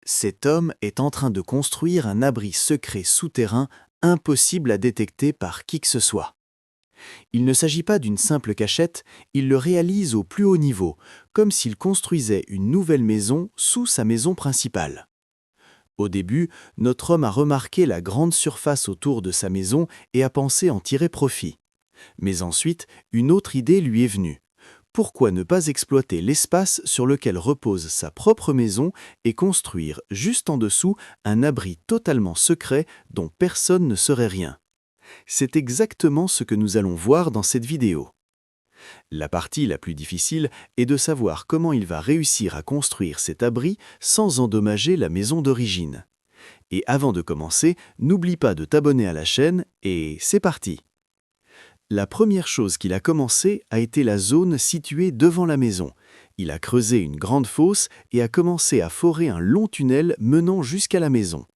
Cet homme est en train de construire un abri secret souterrain impossible à détecter par qui que ce soit. Il ne s'agit pas d'une simple cachette, il le réalise au plus haut niveau, comme s'il construisait une nouvelle maison sous sa maison principale. Au début, notre homme a remarqué la grande surface autour de sa maison et a pensé en tirer profit. Mais ensuite, une autre idée lui est venue. Pourquoi ne pas exploiter l'espace sur lequel repose sa propre maison et construire juste en dessous un abri totalement secret dont personne ne saurait rien? C'est exactement ce que nous allons voir dans cette vidéo. La partie la plus difficile est de savoir comment il va réussir à construire cet abri sans endommager la maison d'origine. Et avant de commencer, n'oublie pas de t'abonner à la chaîne et c'est parti! La première chose qu'il a commencé a été la zone située devant la maison. Il a creusé une grande fosse et a commencé à forer un long tunnel menant jusqu'à la maison.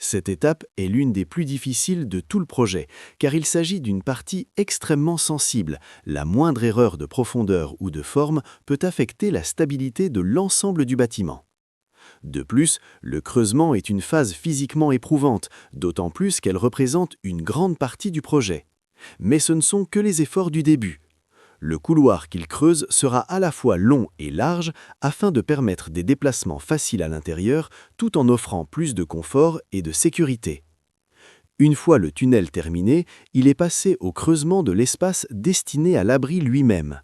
Cette étape est l'une des plus difficiles de tout le projet, car il s'agit d'une partie extrêmement sensible. La moindre erreur de profondeur ou de forme peut affecter la stabilité de l'ensemble du bâtiment. De plus, le creusement est une phase physiquement éprouvante, d'autant plus qu'elle représente une grande partie du projet. Mais ce ne sont que les efforts du début. Le couloir qu'il creuse sera à la fois long et large afin de permettre des déplacements faciles à l'intérieur tout en offrant plus de confort et de sécurité. Une fois le tunnel terminé, il est passé au creusement de l'espace destiné à l'abri lui-même.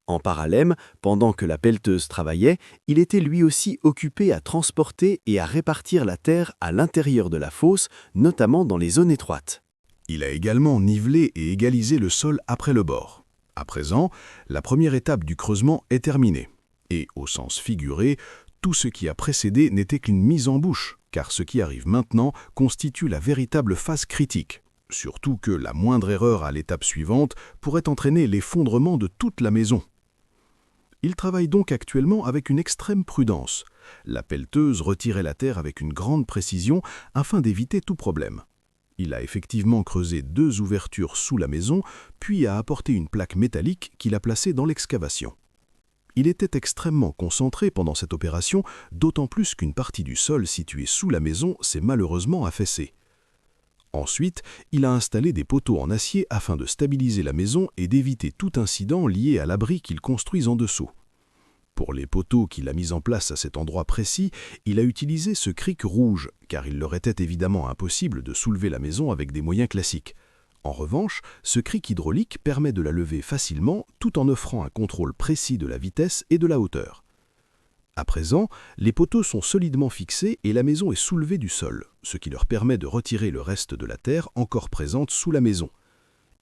En parallèle, pendant que la pelleteuse travaillait, il était lui aussi occupé à transporter et à répartir la terre à l'intérieur de la fosse, notamment dans les zones étroites. Il a également nivelé et égalisé le sol après le bord. À présent, la première étape du creusement est terminée. Et, au sens figuré, tout ce qui a précédé n'était qu'une mise en bouche, car ce qui arrive maintenant constitue la véritable phase critique. Surtout que la moindre erreur à l'étape suivante pourrait entraîner l'effondrement de toute la maison. Il travaille donc actuellement avec une extrême prudence. La pelleteuse retirait la terre avec une grande précision afin d'éviter tout problème. Il a effectivement creusé 2 ouvertures sous la maison, puis a apporté une plaque métallique qu'il a placée dans l'excavation. Il était extrêmement concentré pendant cette opération, d'autant plus qu'une partie du sol située sous la maison s'est malheureusement affaissée. Ensuite, il a installé des poteaux en acier afin de stabiliser la maison et d'éviter tout incident lié à l'abri qu'il construise en dessous. Pour les poteaux qu'il a mis en place à cet endroit précis, il a utilisé ce cric rouge, car il leur était évidemment impossible de soulever la maison avec des moyens classiques. En revanche, ce cric hydraulique permet de la lever facilement tout en offrant un contrôle précis de la vitesse et de la hauteur. À présent, les poteaux sont solidement fixés et la maison est soulevée du sol, ce qui leur permet de retirer le reste de la terre encore présente sous la maison.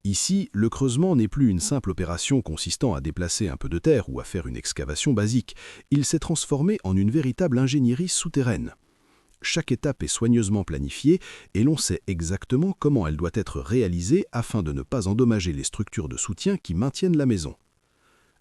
Ici, le creusement n'est plus une simple opération consistant à déplacer un peu de terre ou à faire une excavation basique. Il s'est transformé en une véritable ingénierie souterraine. Chaque étape est soigneusement planifiée et l'on sait exactement comment elle doit être réalisée afin de ne pas endommager les structures de soutien qui maintiennent la maison.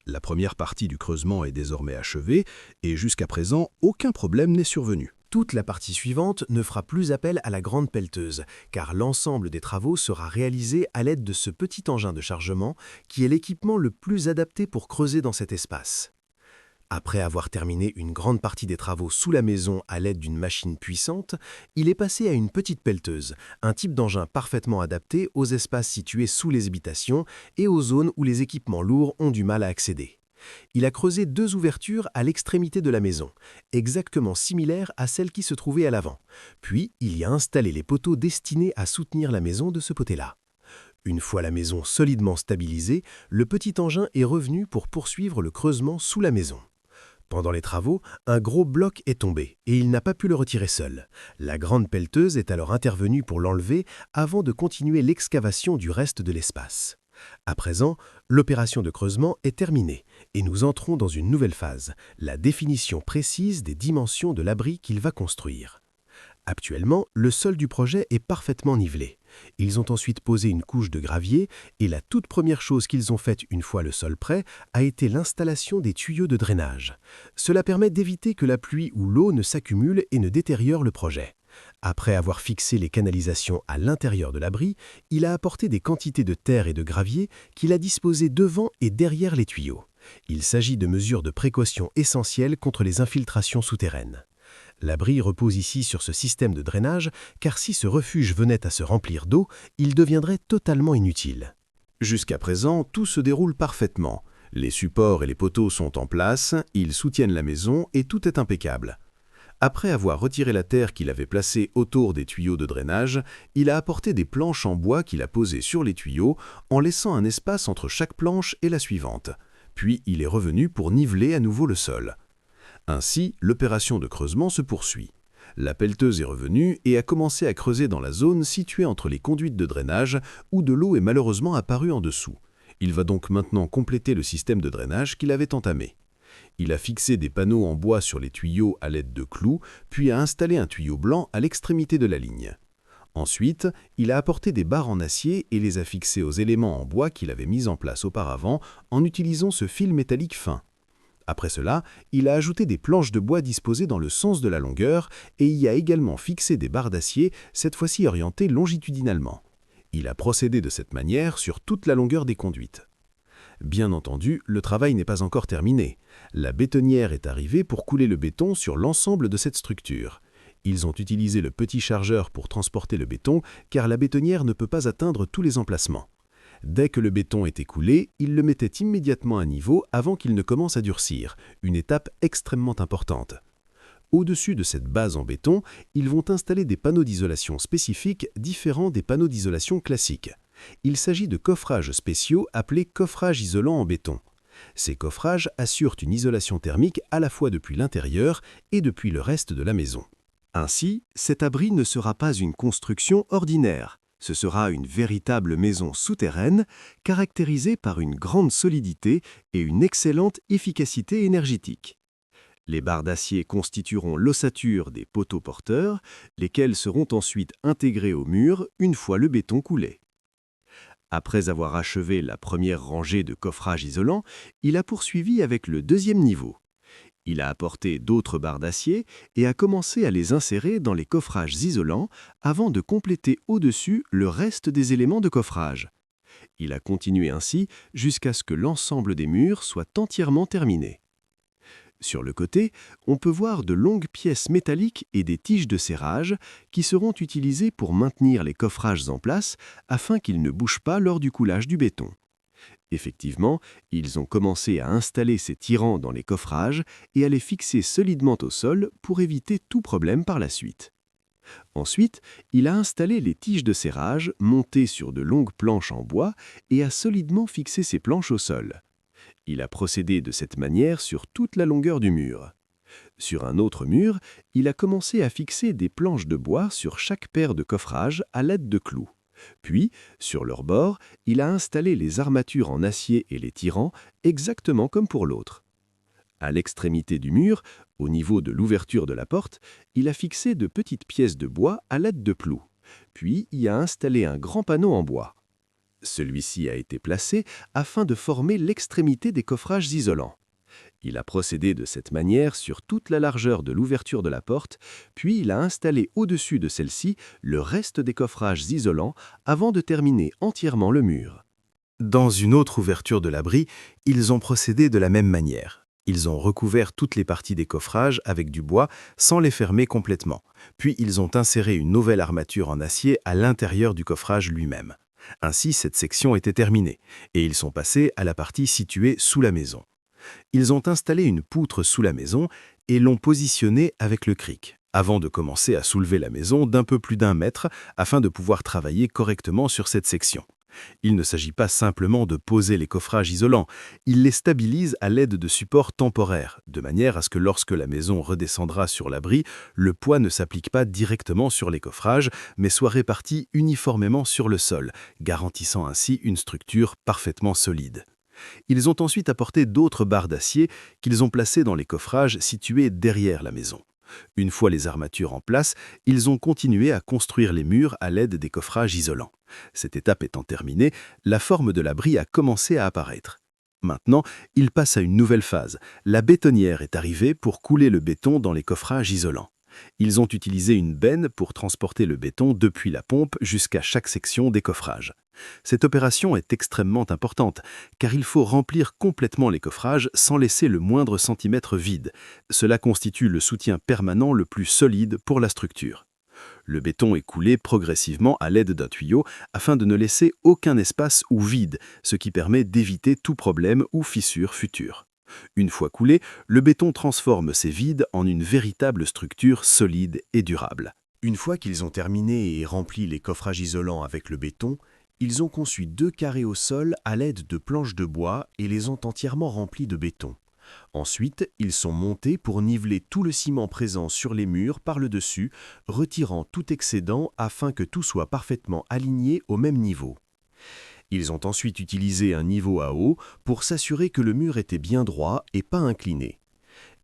La première partie du creusement est désormais achevée et jusqu'à présent, aucun problème n'est survenu. Toute la partie suivante ne fera plus appel à la grande pelleteuse, car l'ensemble des travaux sera réalisé à l'aide de ce petit engin de chargement qui est l'équipement le plus adapté pour creuser dans cet espace. Après avoir terminé une grande partie des travaux sous la maison à l'aide d'une machine puissante, il est passé à une petite pelleteuse, un type d'engin parfaitement adapté aux espaces situés sous les habitations et aux zones où les équipements lourds ont du mal à accéder. Il a creusé 2 ouvertures à l'extrémité de la maison, exactement similaires à celles qui se trouvaient à l'avant. Puis, il y a installé les poteaux destinés à soutenir la maison de ce côté-là. Une fois la maison solidement stabilisée, le petit engin est revenu pour poursuivre le creusement sous la maison. Pendant les travaux, un gros bloc est tombé et il n'a pas pu le retirer seul. La grande pelleteuse est alors intervenue pour l'enlever avant de continuer l'excavation du reste de l'espace. À présent, l'opération de creusement est terminée et nous entrons dans une nouvelle phase, la définition précise des dimensions de l'abri qu'il va construire. Actuellement, le sol du projet est parfaitement nivelé. Ils ont ensuite posé une couche de gravier et la toute première chose qu'ils ont faite une fois le sol prêt a été l'installation des tuyaux de drainage. Cela permet d'éviter que la pluie ou l'eau ne s'accumule et ne détériore le projet. Après avoir fixé les canalisations à l'intérieur de l'abri, il a apporté des quantités de terre et de gravier qu'il a disposées devant et derrière les tuyaux. Il s'agit de mesures de précaution essentielles contre les infiltrations souterraines. L'abri repose ici sur ce système de drainage, car si ce refuge venait à se remplir d'eau, il deviendrait totalement inutile. Jusqu'à présent, tout se déroule parfaitement. Les supports et les poteaux sont en place, ils soutiennent la maison et tout est impeccable. Après avoir retiré la terre qu'il avait placée autour des tuyaux de drainage, il a apporté des planches en bois qu'il a posées sur les tuyaux en laissant un espace entre chaque planche et la suivante. Puis il est revenu pour niveler à nouveau le sol. Ainsi, l'opération de creusement se poursuit. La pelleteuse est revenue et a commencé à creuser dans la zone située entre les conduites de drainage où de l'eau est malheureusement apparue en dessous. Il va donc maintenant compléter le système de drainage qu'il avait entamé. Il a fixé des panneaux en bois sur les tuyaux à l'aide de clous, puis a installé un tuyau blanc à l'extrémité de la ligne. Ensuite, il a apporté des barres en acier et les a fixées aux éléments en bois qu'il avait mis en place auparavant en utilisant ce fil métallique fin. Après cela, il a ajouté des planches de bois disposées dans le sens de la longueur et y a également fixé des barres d'acier, cette fois-ci orientées longitudinalement. Il a procédé de cette manière sur toute la longueur des conduites. Bien entendu, le travail n'est pas encore terminé. La bétonnière est arrivée pour couler le béton sur l'ensemble de cette structure. Ils ont utilisé le petit chargeur pour transporter le béton, car la bétonnière ne peut pas atteindre tous les emplacements. Dès que le béton était coulé, ils le mettaient immédiatement à niveau avant qu'il ne commence à durcir, une étape extrêmement importante. Au-dessus de cette base en béton, ils vont installer des panneaux d'isolation spécifiques différents des panneaux d'isolation classiques. Il s'agit de coffrages spéciaux appelés coffrages isolants en béton. Ces coffrages assurent une isolation thermique à la fois depuis l'intérieur et depuis le reste de la maison. Ainsi, cet abri ne sera pas une construction ordinaire. Ce sera une véritable maison souterraine, caractérisée par une grande solidité et une excellente efficacité énergétique. Les barres d'acier constitueront l'ossature des poteaux porteurs, lesquels seront ensuite intégrés au mur une fois le béton coulé. Après avoir achevé la première rangée de coffrages isolants, il a poursuivi avec le deuxième niveau. Il a apporté d'autres barres d'acier et a commencé à les insérer dans les coffrages isolants avant de compléter au-dessus le reste des éléments de coffrage. Il a continué ainsi jusqu'à ce que l'ensemble des murs soit entièrement terminé. Sur le côté, on peut voir de longues pièces métalliques et des tiges de serrage qui seront utilisées pour maintenir les coffrages en place afin qu'ils ne bougent pas lors du coulage du béton. Effectivement, ils ont commencé à installer ces tirants dans les coffrages et à les fixer solidement au sol pour éviter tout problème par la suite. Ensuite, il a installé les tiges de serrage montées sur de longues planches en bois et a solidement fixé ces planches au sol. Il a procédé de cette manière sur toute la longueur du mur. Sur un autre mur, il a commencé à fixer des planches de bois sur chaque paire de coffrages à l'aide de clous. Puis, sur leur bord, il a installé les armatures en acier et les tirants exactement comme pour l'autre. À l'extrémité du mur, au niveau de l'ouverture de la porte, il a fixé de petites pièces de bois à l'aide de clous. Puis, il a installé un grand panneau en bois. Celui-ci a été placé afin de former l'extrémité des coffrages isolants. Il a procédé de cette manière sur toute la largeur de l'ouverture de la porte, puis il a installé au-dessus de celle-ci le reste des coffrages isolants avant de terminer entièrement le mur. Dans une autre ouverture de l'abri, ils ont procédé de la même manière. Ils ont recouvert toutes les parties des coffrages avec du bois sans les fermer complètement. Puis ils ont inséré une nouvelle armature en acier à l'intérieur du coffrage lui-même. Ainsi, cette section était terminée, et ils sont passés à la partie située sous la maison. Ils ont installé une poutre sous la maison et l'ont positionnée avec le cric, avant de commencer à soulever la maison d'un peu plus d'1 mètre afin de pouvoir travailler correctement sur cette section. Il ne s'agit pas simplement de poser les coffrages isolants, ils les stabilisent à l'aide de supports temporaires, de manière à ce que lorsque la maison redescendra sur l'abri, le poids ne s'applique pas directement sur les coffrages, mais soit réparti uniformément sur le sol, garantissant ainsi une structure parfaitement solide. Ils ont ensuite apporté d'autres barres d'acier qu'ils ont placées dans les coffrages situés derrière la maison. Une fois les armatures en place, ils ont continué à construire les murs à l'aide des coffrages isolants. Cette étape étant terminée, la forme de l'abri a commencé à apparaître. Maintenant, ils passent à une nouvelle phase. La bétonnière est arrivée pour couler le béton dans les coffrages isolants. Ils ont utilisé une benne pour transporter le béton depuis la pompe jusqu'à chaque section des coffrages. Cette opération est extrêmement importante, car il faut remplir complètement les coffrages sans laisser le moindre centimètre vide. Cela constitue le soutien permanent le plus solide pour la structure. Le béton est coulé progressivement à l'aide d'un tuyau afin de ne laisser aucun espace ou vide, ce qui permet d'éviter tout problème ou fissure future. Une fois coulé, le béton transforme ces vides en une véritable structure solide et durable. Une fois qu'ils ont terminé et rempli les coffrages isolants avec le béton, ils ont conçu 2 carrés au sol à l'aide de planches de bois et les ont entièrement remplis de béton. Ensuite, ils sont montés pour niveler tout le ciment présent sur les murs par le dessus, retirant tout excédent afin que tout soit parfaitement aligné au même niveau. Ils ont ensuite utilisé un niveau à eau pour s'assurer que le mur était bien droit et pas incliné.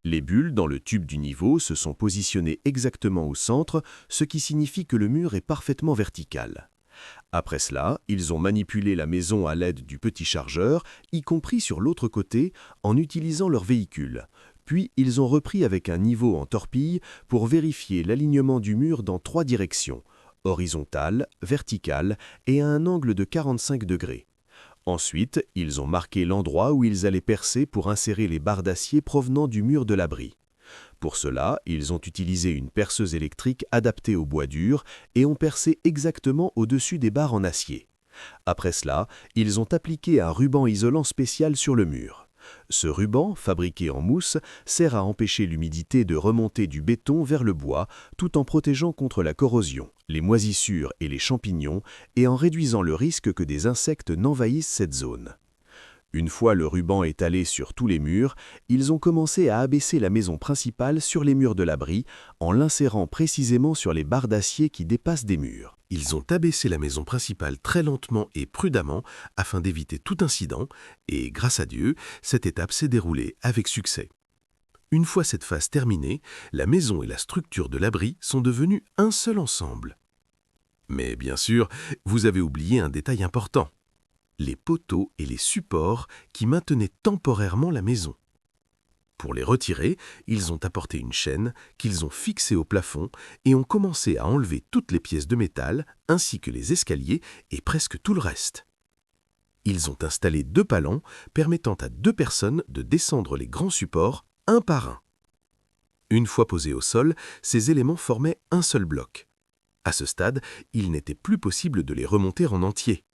Les bulles dans le tube du niveau se sont positionnées exactement au centre, ce qui signifie que le mur est parfaitement vertical. Après cela, ils ont manipulé la maison à l'aide du petit chargeur, y compris sur l'autre côté, en utilisant leur véhicule. Puis, ils ont repris avec un niveau en torpille pour vérifier l'alignement du mur dans 3 directions, horizontale, verticale et à un angle de 45 degrés. Ensuite, ils ont marqué l'endroit où ils allaient percer pour insérer les barres d'acier provenant du mur de l'abri. Pour cela, ils ont utilisé une perceuse électrique adaptée au bois dur et ont percé exactement au-dessus des barres en acier. Après cela, ils ont appliqué un ruban isolant spécial sur le mur. Ce ruban, fabriqué en mousse, sert à empêcher l'humidité de remonter du béton vers le bois, tout en protégeant contre la corrosion, les moisissures et les champignons, et en réduisant le risque que des insectes n'envahissent cette zone. Une fois le ruban étalé sur tous les murs, ils ont commencé à abaisser la maison principale sur les murs de l'abri en l'insérant précisément sur les barres d'acier qui dépassent des murs. Ils ont abaissé la maison principale très lentement et prudemment afin d'éviter tout incident et, grâce à Dieu, cette étape s'est déroulée avec succès. Une fois cette phase terminée, la maison et la structure de l'abri sont devenues un seul ensemble. Mais bien sûr, vous avez oublié un détail important. Les poteaux et les supports qui maintenaient temporairement la maison. Pour les retirer, ils ont apporté une chaîne qu'ils ont fixée au plafond et ont commencé à enlever toutes les pièces de métal, ainsi que les escaliers et presque tout le reste. Ils ont installé 2 palans permettant à 2 personnes de descendre les grands supports un par un. Une fois posés au sol, ces éléments formaient un seul bloc. À ce stade, il n'était plus possible de les remonter en entier.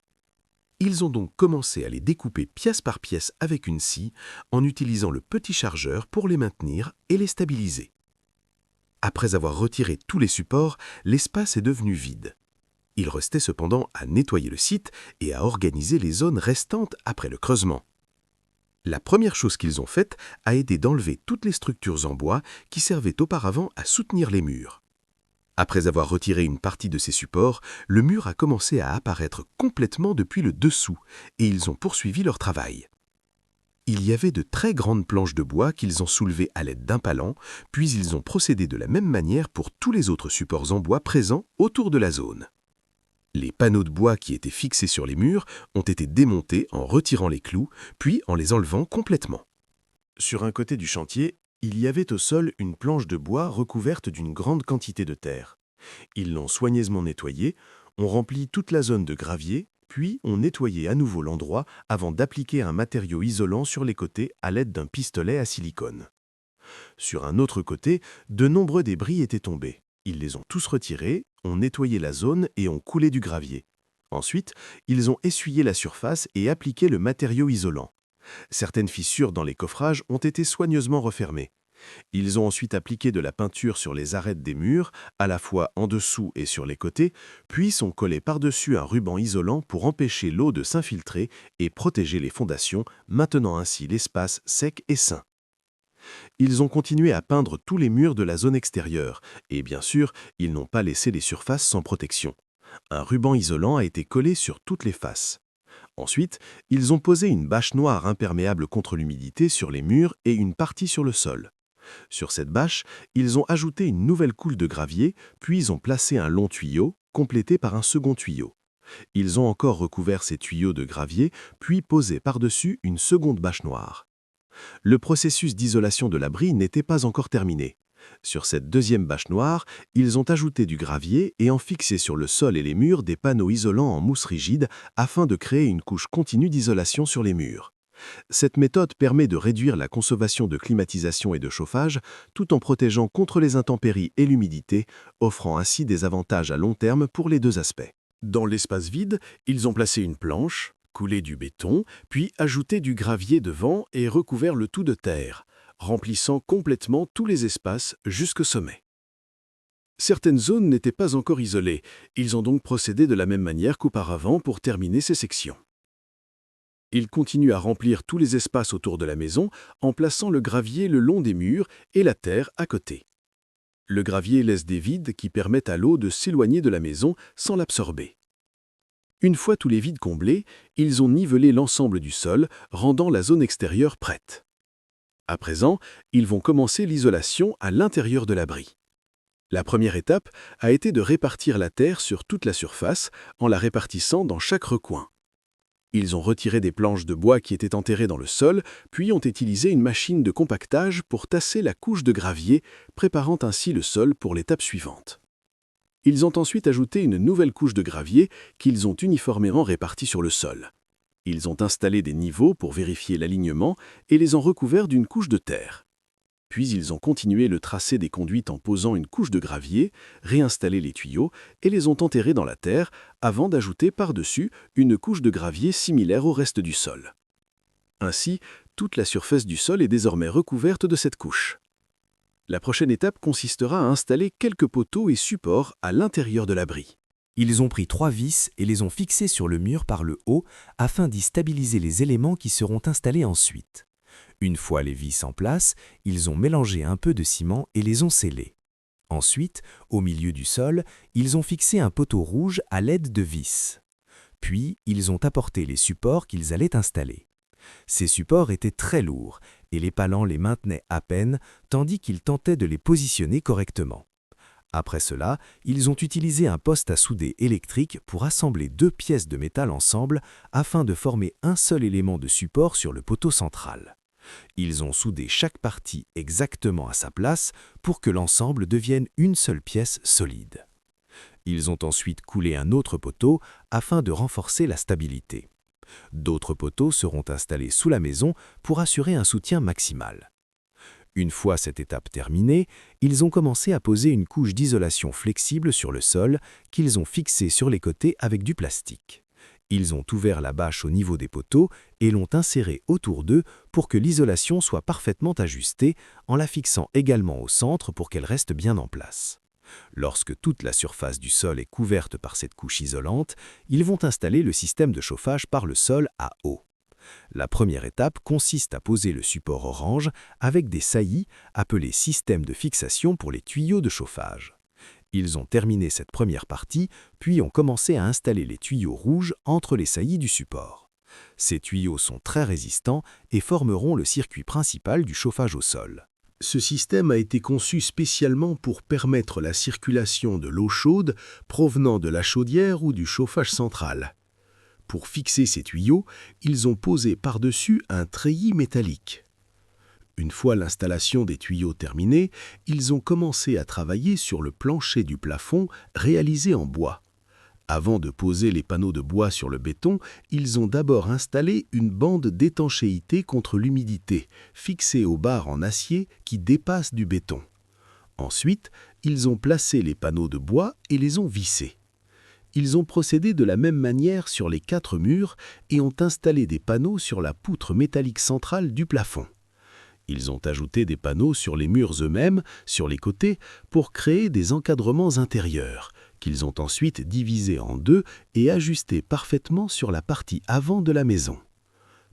Ils ont donc commencé à les découper pièce par pièce avec une scie en utilisant le petit chargeur pour les maintenir et les stabiliser. Après avoir retiré tous les supports, l'espace est devenu vide. Il restait cependant à nettoyer le site et à organiser les zones restantes après le creusement. La première chose qu'ils ont faite a été d'enlever toutes les structures en bois qui servaient auparavant à soutenir les murs. Après avoir retiré une partie de ces supports, le mur a commencé à apparaître complètement depuis le dessous et ils ont poursuivi leur travail. Il y avait de très grandes planches de bois qu'ils ont soulevées à l'aide d'un palan, puis ils ont procédé de la même manière pour tous les autres supports en bois présents autour de la zone. Les panneaux de bois qui étaient fixés sur les murs ont été démontés en retirant les clous, puis en les enlevant complètement. Sur un côté du chantier, il y avait au sol une planche de bois recouverte d'une grande quantité de terre. Ils l'ont soigneusement nettoyée, ont rempli toute la zone de gravier, puis ont nettoyé à nouveau l'endroit avant d'appliquer un matériau isolant sur les côtés à l'aide d'un pistolet à silicone. Sur un autre côté, de nombreux débris étaient tombés. Ils les ont tous retirés, ont nettoyé la zone et ont coulé du gravier. Ensuite, ils ont essuyé la surface et appliqué le matériau isolant. Certaines fissures dans les coffrages ont été soigneusement refermées. Ils ont ensuite appliqué de la peinture sur les arêtes des murs, à la fois en dessous et sur les côtés, puis sont collés par-dessus un ruban isolant pour empêcher l'eau de s'infiltrer et protéger les fondations, maintenant ainsi l'espace sec et sain. Ils ont continué à peindre tous les murs de la zone extérieure, et bien sûr, ils n'ont pas laissé les surfaces sans protection. Un ruban isolant a été collé sur toutes les faces. Ensuite, ils ont posé une bâche noire imperméable contre l'humidité sur les murs et une partie sur le sol. Sur cette bâche, ils ont ajouté une nouvelle couche de gravier, puis ont placé un long tuyau, complété par un second tuyau. Ils ont encore recouvert ces tuyaux de gravier, puis posé par-dessus une seconde bâche noire. Le processus d'isolation de l'abri n'était pas encore terminé. Sur cette deuxième bâche noire, ils ont ajouté du gravier et ont fixé sur le sol et les murs des panneaux isolants en mousse rigide afin de créer une couche continue d'isolation sur les murs. Cette méthode permet de réduire la consommation de climatisation et de chauffage tout en protégeant contre les intempéries et l'humidité, offrant ainsi des avantages à long terme pour les deux aspects. Dans l'espace vide, ils ont placé une planche, coulé du béton, puis ajouté du gravier devant et recouvert le tout de terre, remplissant complètement tous les espaces jusqu'au sommet. Certaines zones n'étaient pas encore isolées, ils ont donc procédé de la même manière qu'auparavant pour terminer ces sections. Ils continuent à remplir tous les espaces autour de la maison en plaçant le gravier le long des murs et la terre à côté. Le gravier laisse des vides qui permettent à l'eau de s'éloigner de la maison sans l'absorber. Une fois tous les vides comblés, ils ont nivelé l'ensemble du sol, rendant la zone extérieure prête. À présent, ils vont commencer l'isolation à l'intérieur de l'abri. La première étape a été de répartir la terre sur toute la surface en la répartissant dans chaque recoin. Ils ont retiré des planches de bois qui étaient enterrées dans le sol, puis ont utilisé une machine de compactage pour tasser la couche de gravier, préparant ainsi le sol pour l'étape suivante. Ils ont ensuite ajouté une nouvelle couche de gravier qu'ils ont uniformément répartie sur le sol. Ils ont installé des niveaux pour vérifier l'alignement et les ont recouverts d'une couche de terre. Puis ils ont continué le tracé des conduites en posant une couche de gravier, réinstallé les tuyaux et les ont enterrés dans la terre avant d'ajouter par-dessus une couche de gravier similaire au reste du sol. Ainsi, toute la surface du sol est désormais recouverte de cette couche. La prochaine étape consistera à installer quelques poteaux et supports à l'intérieur de l'abri. Ils ont pris 3 vis et les ont fixés sur le mur par le haut afin d'y stabiliser les éléments qui seront installés ensuite. Une fois les vis en place, ils ont mélangé un peu de ciment et les ont scellés. Ensuite, au milieu du sol, ils ont fixé un poteau rouge à l'aide de vis. Puis, ils ont apporté les supports qu'ils allaient installer. Ces supports étaient très lourds et les palans les maintenaient à peine, tandis qu'ils tentaient de les positionner correctement. Après cela, ils ont utilisé un poste à souder électrique pour assembler 2 pièces de métal ensemble afin de former un seul élément de support sur le poteau central. Ils ont soudé chaque partie exactement à sa place pour que l'ensemble devienne une seule pièce solide. Ils ont ensuite coulé un autre poteau afin de renforcer la stabilité. D'autres poteaux seront installés sous la maison pour assurer un soutien maximal. Une fois cette étape terminée, ils ont commencé à poser une couche d'isolation flexible sur le sol qu'ils ont fixée sur les côtés avec du plastique. Ils ont ouvert la bâche au niveau des poteaux et l'ont insérée autour d'eux pour que l'isolation soit parfaitement ajustée, en la fixant également au centre pour qu'elle reste bien en place. Lorsque toute la surface du sol est couverte par cette couche isolante, ils vont installer le système de chauffage par le sol à eau. La première étape consiste à poser le support orange avec des saillies appelées système de fixation pour les tuyaux de chauffage. Ils ont terminé cette première partie, puis ont commencé à installer les tuyaux rouges entre les saillies du support. Ces tuyaux sont très résistants et formeront le circuit principal du chauffage au sol. Ce système a été conçu spécialement pour permettre la circulation de l'eau chaude provenant de la chaudière ou du chauffage central. Pour fixer ces tuyaux, ils ont posé par-dessus un treillis métallique. Une fois l'installation des tuyaux terminée, ils ont commencé à travailler sur le plancher du plafond réalisé en bois. Avant de poser les panneaux de bois sur le béton, ils ont d'abord installé une bande d'étanchéité contre l'humidité, fixée aux barres en acier qui dépassent du béton. Ensuite, ils ont placé les panneaux de bois et les ont vissés. Ils ont procédé de la même manière sur les 4 murs et ont installé des panneaux sur la poutre métallique centrale du plafond. Ils ont ajouté des panneaux sur les murs eux-mêmes, sur les côtés, pour créer des encadrements intérieurs, qu'ils ont ensuite divisés en 2 et ajustés parfaitement sur la partie avant de la maison.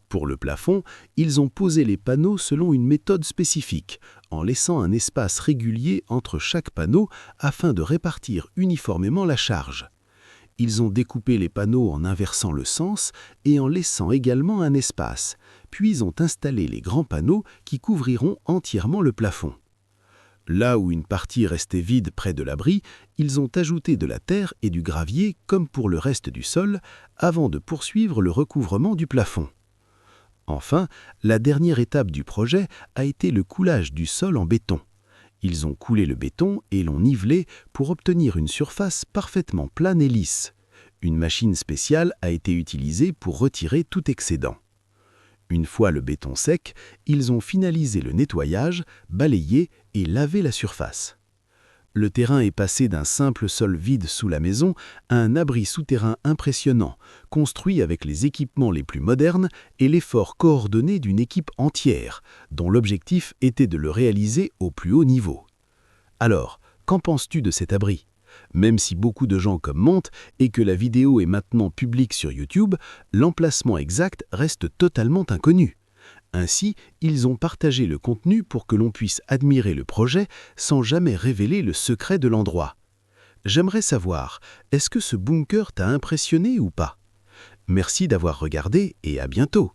Pour le plafond, ils ont posé les panneaux selon une méthode spécifique, en laissant un espace régulier entre chaque panneau afin de répartir uniformément la charge. Ils ont découpé les panneaux en inversant le sens et en laissant également un espace, puis ont installé les grands panneaux qui couvriront entièrement le plafond. Là où une partie restait vide près de l'abri, ils ont ajouté de la terre et du gravier comme pour le reste du sol, avant de poursuivre le recouvrement du plafond. Enfin, la dernière étape du projet a été le coulage du sol en béton. Ils ont coulé le béton et l'ont nivelé pour obtenir une surface parfaitement plane et lisse. Une machine spéciale a été utilisée pour retirer tout excédent. Une fois le béton sec, ils ont finalisé le nettoyage, balayé et lavé la surface. Le terrain est passé d'un simple sol vide sous la maison à un abri souterrain impressionnant, construit avec les équipements les plus modernes et l'effort coordonné d'une équipe entière, dont l'objectif était de le réaliser au plus haut niveau. Alors, qu'en penses-tu de cet abri ? Même si beaucoup de gens commentent et que la vidéo est maintenant publique sur YouTube, l'emplacement exact reste totalement inconnu. Ainsi, ils ont partagé le contenu pour que l'on puisse admirer le projet sans jamais révéler le secret de l'endroit. J'aimerais savoir, est-ce que ce bunker t'a impressionné ou pas ? Merci d'avoir regardé et à bientôt.